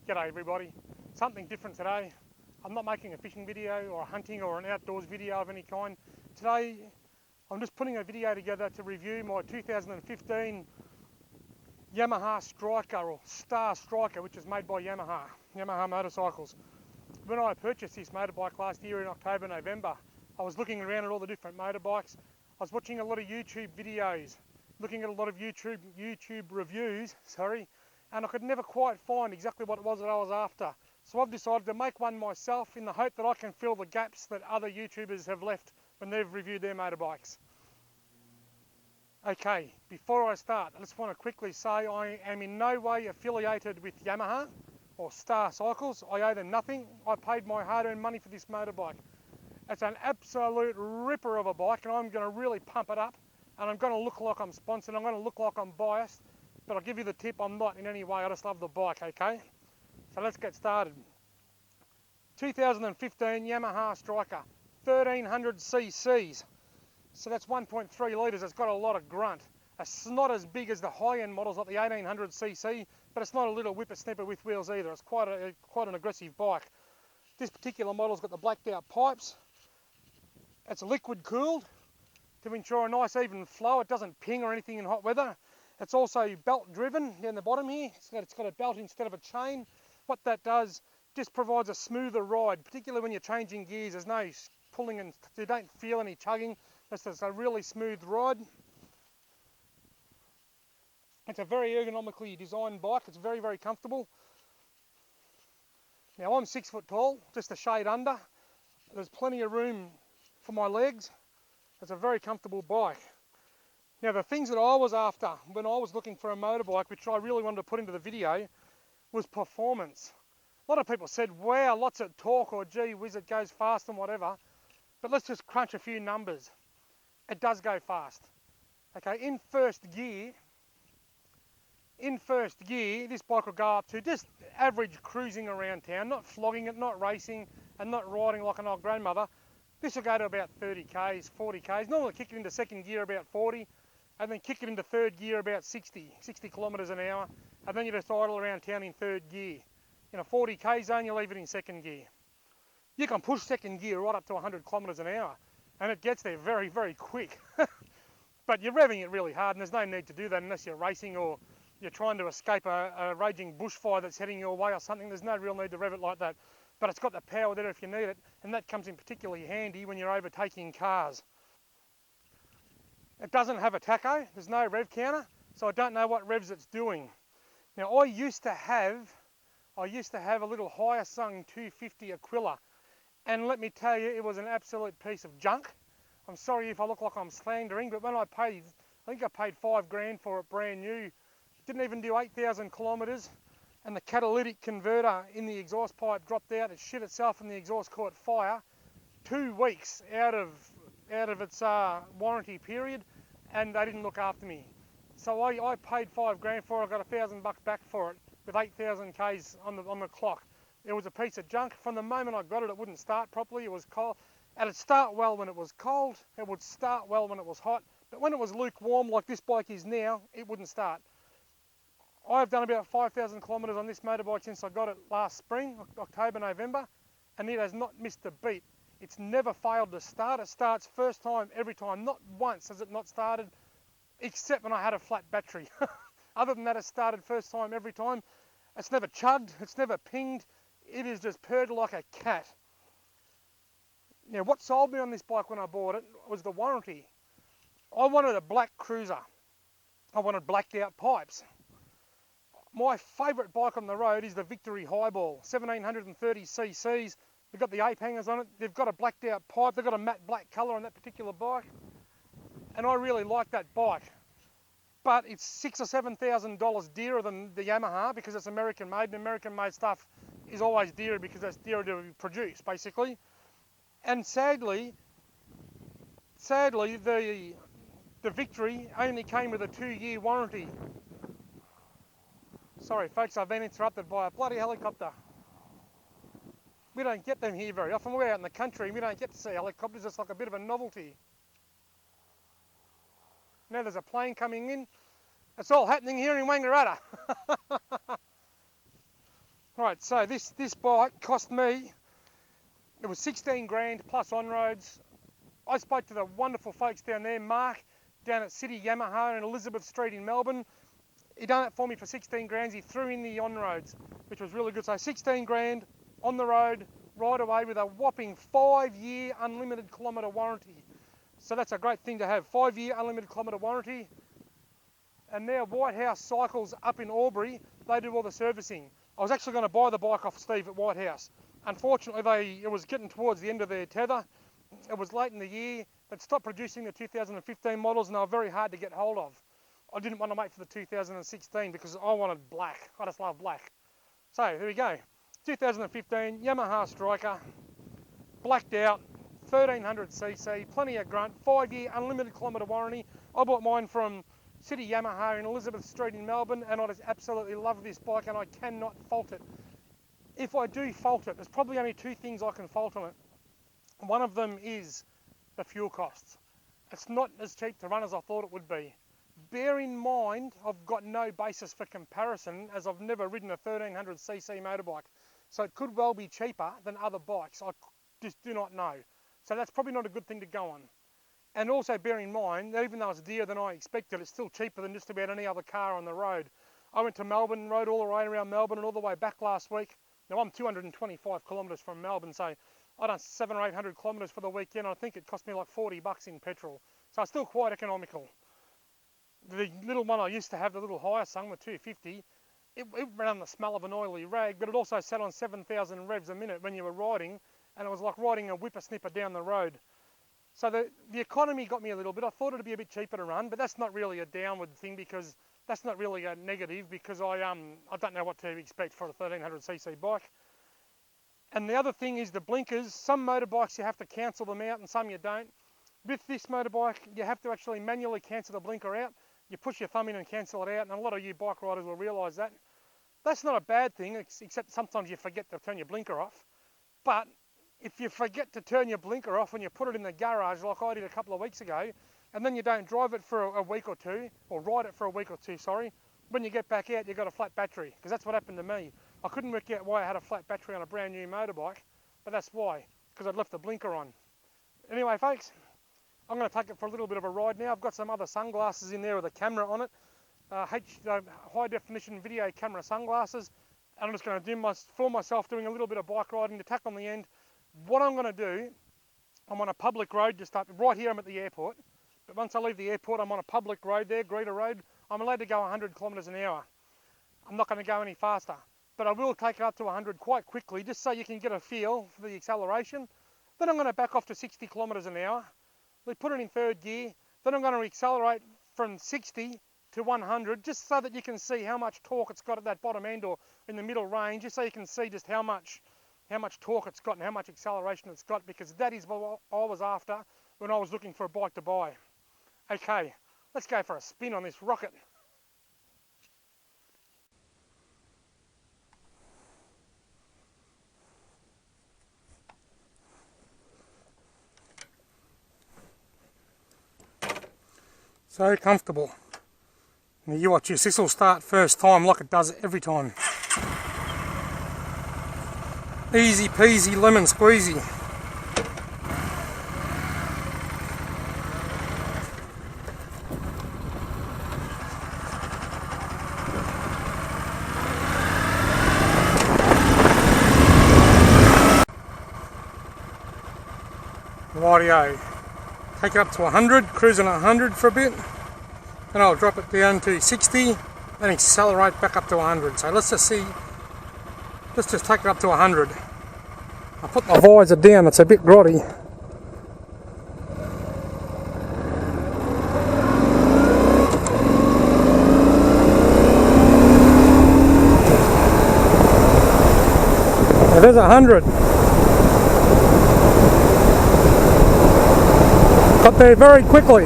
G'day everybody. Something different today. I'm not making a fishing video or a hunting or an outdoors video of any kind. Today I'm just putting a video together to review my 2015 Yamaha Stryker or Star Stryker, which is made by Yamaha motorcycles. When I purchased this motorbike last year in October, November, I was looking around at all the different motorbikes. I was watching a lot of YouTube videos, looking at a lot of YouTube reviews, and I could never quite find exactly what it was that I was after. So I've decided to make one myself in the hope that I can fill the gaps that other YouTubers have left when they've reviewed their motorbikes. Okay, before I start, I just want to quickly say I am in no way affiliated with Yamaha or Star Cycles. I owe them nothing. I paid my hard-earned money for this motorbike. It's an absolute ripper of a bike, and I'm going to really pump it up, and I'm going to look like I'm sponsored, I'm going to look like I'm biased, but I'll give you the tip, I'm not in any way, I just love the bike, okay? So let's get started. 2015 Yamaha Stryker, 1300 cc's. So that's 1.3 litres, it's got a lot of grunt. It's not as big as the high-end models like the 1800 cc, but it's not a little whippersnapper with wheels either. It's quite an aggressive bike. This particular model's got the blacked out pipes. It's liquid cooled to ensure a nice even flow. It doesn't ping or anything in hot weather. It's also belt driven down the bottom here. It's got a belt instead of a chain. What that does just provides a smoother ride, particularly when you're changing gears. There's no pulling and you don't feel any tugging. It's just a really smooth ride. It's a very ergonomically designed bike. It's very, very comfortable. Now I'm 6 foot tall, just a shade under. There's plenty of room for my legs. It's a very comfortable bike. Now the things that I was after when I was looking for a motorbike, which I really wanted to put into the video, was performance. A lot of people said, wow, lots of torque, or gee whiz, it goes fast and whatever. But let's just crunch a few numbers. It does go fast. Okay, in first gear, this bike will go up to just average cruising around town, not flogging it, not racing, and not riding like an old grandmother. This will go to about 30 k's, 40 k's. Normally kick it into second gear about 40, and then kick it into third gear about 60 kilometres an hour, and then you just idle around town in third gear. In a 40 k zone, you leave it in second gear. You can push second gear right up to 100 kilometres an hour, and it gets there very, very quick. But you're revving it really hard, and there's no need to do that unless you're racing or you're trying to escape a raging bushfire that's heading your way or something. There's no real need to rev it like that. But it's got the power there if you need it, and that comes in particularly handy when you're overtaking cars. It doesn't have a tacho, there's no rev counter, so I don't know what revs it's doing. Now I used to have a little higher sung 250 Aquila, and let me tell you, it was an absolute piece of junk. I'm sorry if I look like I'm slandering, but when I think I paid $5,000 for it brand new. It didn't even do 8,000 kilometres. And the catalytic converter in the exhaust pipe dropped out. It shit itself and the exhaust caught fire 2 weeks out of its warranty period, and they didn't look after me. So I paid $5,000 for it. I got $1,000 back for it with 8,000 k's on the clock. It was a piece of junk. From the moment I got it, it wouldn't start properly. It was cold. And it'd start well when it was cold. It would start well when it was hot. But when it was lukewarm, like this bike is now, it wouldn't start. I've done about 5,000 kilometres on this motorbike since I got it last spring, October, November, and it has not missed a beat. It's never failed to start. It starts first time, every time. Not once has it not started, except when I had a flat battery. Other than that, it started first time, every time. It's never chugged, it's never pinged. It is just purred like a cat. Now, what sold me on this bike when I bought it was the warranty. I wanted a black cruiser. I wanted blacked out pipes. My favourite bike on the road is the Victory Highball, 1730 cc's. They've got the ape hangers on it, they've got a blacked out pipe, they've got a matte black colour on that particular bike, and I really like that bike. But it's $6,000 or $7,000 dearer than the Yamaha because it's American made, and American made stuff is always dearer because it's dearer to produce, basically. And sadly, the Victory only came with a 2-year warranty. Sorry folks, I've been interrupted by a bloody helicopter. We don't get them here very often. We're out in the country and we don't get to see helicopters. It's like a bit of a novelty. Now there's a plane coming in. It's all happening here in Wangaratta. Right, so this bike cost me, it was 16 grand plus on-roads. I spoke to the wonderful folks down there, Mark, down at City Yamaha in Elizabeth Street in Melbourne. He done it for me for 16 grand. He threw in the on-roads, which was really good. So 16 grand on the road, right away with a whopping 5-year unlimited kilometre warranty. So that's a great thing to have, 5-year unlimited kilometre warranty. And now Whitehouse Cycles up in Albury, they do all the servicing. I was actually going to buy the bike off Steve at Whitehouse. Unfortunately, it was getting towards the end of their tether. It was late in the year. They'd stopped producing the 2015 models and they were very hard to get hold of. I didn't want to wait for the 2016 because I wanted black. I just love black. So here we go. 2015 Yamaha Stryker, blacked out, 1300cc, plenty of grunt, 5-year unlimited kilometre warranty. I bought mine from City Yamaha in Elizabeth Street in Melbourne, and I just absolutely love this bike and I cannot fault it. If I do fault it, there's probably only 2 things I can fault on it. One of them is the fuel costs. It's not as cheap to run as I thought it would be. Bear in mind, I've got no basis for comparison as I've never ridden a 1300cc motorbike. So it could well be cheaper than other bikes. I just do not know. So that's probably not a good thing to go on. And also bear in mind, that even though it's dearer than I expected, it's still cheaper than just about any other car on the road. I went to Melbourne, rode all the way around Melbourne and all the way back last week. Now I'm 225 kilometres from Melbourne, so I done 700 or 800 kilometres for the weekend. I think it cost me like $40 in petrol. So it's still quite economical. The little one I used to have, the little higher sung with 250, it ran the smell of an oily rag, but it also sat on 7,000 revs a minute when you were riding, and it was like riding a whippersnipper down the road. So the economy got me a little bit. I thought it'd be a bit cheaper to run, but that's not really a downward thing because that's not really a negative because I don't know what to expect for a 1300cc bike. And the other thing is the blinkers. Some motorbikes you have to cancel them out and some you don't. With this motorbike, you have to actually manually cancel the blinker out. You push your thumb in and cancel it out, and a lot of you bike riders will realise that. That's not a bad thing, except sometimes you forget to turn your blinker off. But if you forget to turn your blinker off and you put it in the garage like I did a couple of weeks ago, and then you don't drive it for a week or two, or ride it for a week or two, sorry, when you get back out, you've got a flat battery, because that's what happened to me. I couldn't work out why I had a flat battery on a brand new motorbike, but that's why, because I'd left the blinker on. Anyway, folks, I'm going to take it for a little bit of a ride now. I've got some other sunglasses in there with a camera on it, high definition video camera sunglasses, and I'm just going to film myself doing a little bit of bike riding to tack on the end. What I'm going to do, I'm on a public road just up, right here I'm at the airport, but once I leave the airport I'm on a public road there, Greta Road. I'm allowed to go 100 kilometres an hour. I'm not going to go any faster, but I will take it up to 100 quite quickly just so you can get a feel for the acceleration. Then I'm going to back off to 60 kilometres an hour. We put it in third gear, then I'm going to accelerate from 60 to 100 just so that you can see how much torque it's got at that bottom end or in the middle range, just so you can see just how much torque it's got and how much acceleration it's got, because that is what I was after when I was looking for a bike to buy. Okay, let's go for a spin on this rocket. So comfortable. Now you watch this, this will start first time like it does every time. Easy peasy lemon squeezy. Rightio. Take it up to 100, cruising at 100 for a bit, then I'll drop it down to 60 and accelerate back up to 100. So let's just see, let's just take it up to 100. I put my visor down, it's a bit grotty. Now there's 100. Got there very quickly.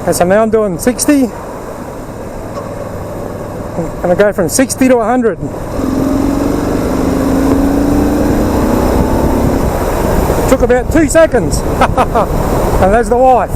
Okay, so now I'm doing 60. I'm going to go from 60 to 100. Took about 2 seconds. And there's the wife.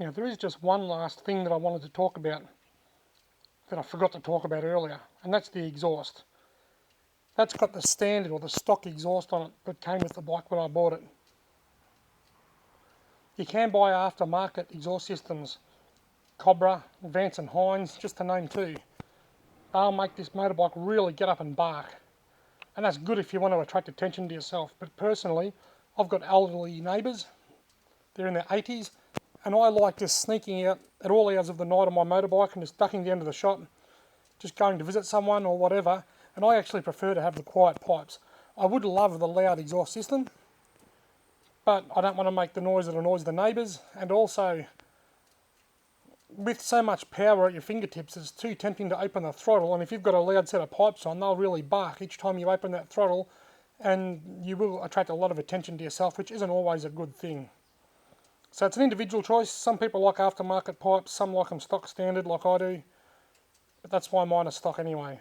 Now there is just one last thing that I wanted to talk about that I forgot to talk about earlier, and that's the exhaust. That's got the standard or the stock exhaust on it that came with the bike when I bought it. You can buy aftermarket exhaust systems, Cobra, Vance and Hines, just to name two. They'll make this motorbike really get up and bark. And that's good if you want to attract attention to yourself. But personally, I've got elderly neighbours. They're in their 80s. And I like just sneaking out at all hours of the night on my motorbike and just ducking down to the shop, just going to visit someone or whatever. And I actually prefer to have the quiet pipes. I would love the loud exhaust system, but I don't want to make the noise that annoys the neighbours. And also, with so much power at your fingertips, it's too tempting to open the throttle. And if you've got a loud set of pipes on, they'll really bark each time you open that throttle, and you will attract a lot of attention to yourself, which isn't always a good thing. So it's an individual choice. Some people like aftermarket pipes, some like them stock standard like I do, but that's why mine are stock anyway.